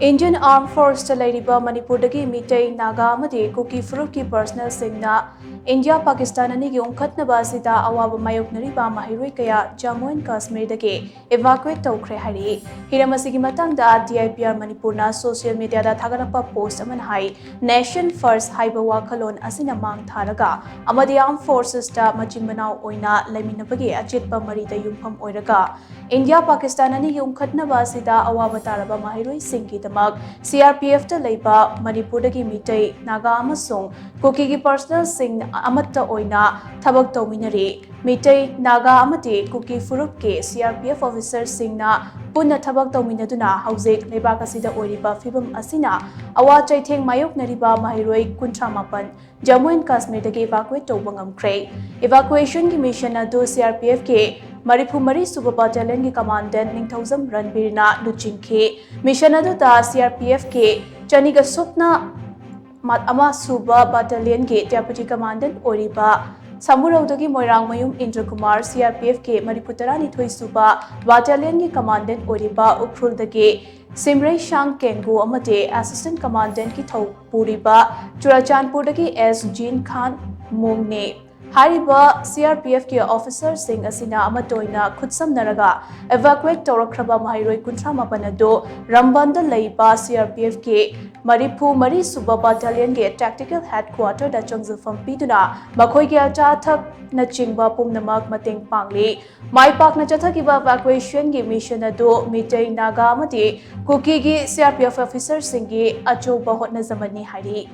Indian Armed Forces Ladiba Manipurdagi Mitei Naga Amadi Kuki Furuki Personnel Singna India Pakistan Anigi Unkhatnaba Asida Awaba Mayoknariba Mahirui Kaya Jammu and Kashmir dagi evacuate tawkhre hari Hiramasigi matangda DIPR Manipurna social media da thagarapa post aman hai Nation First haiba wakhalon asina mang tharaga amadi Armed Forces ta machin manau oina laiminabagi achitpa marida yumpham oiraga India Pakistan Anigi Unkhatnaba Asida awaba taraba mahirui Singki CRPF ta leiba Manipurdagi Mitei Naga amasung Kuki gi personnel sing amatta oina thabak tawminari Mitei Naga amati Kuki Furup ke CRPF officer singna punna thabak tawminaduna haujek lebak asida oiriba fibam asina awa chaitheng mayok nariba mahiroi kuntramapan Jammu and Kashmir dagi evacuate tawba ngamkhre evacuation gi mission adu CRPF ke Maripumari Suba Battalion ki commandant Ningthaujam Ranbirna Luchingkhe mission adu da CRPF ke Chaniga Supna Ama Suba Battalion ke deputy commandant Oriba Samuraudagi Moirang Mayum Indra Kumar CRPF ke Mariputarani Thoi Suba Battalion ki commandant Oriba Ukhrul Simrei Shang Kengu Amate assistant commandant ki Thau Puriba Churachandpur dagi S Jean Khan Mungne Hariba CRPF ki officer sing asina amatoina khutsam naraga evacuate tawrakraba mahiroi kuntra mapanado Rambanda leiba CRPF ki Maripu Mari Suba Battalion ki tactical headquarter da chongjafam piduna makhoi ki acha thak na chingba pumnamak mateng pangli mai pak na chathakiba evacuation ki mission ado Mitei Naga amati Kuki gi CRPF officer singi achoba hotna zamani hari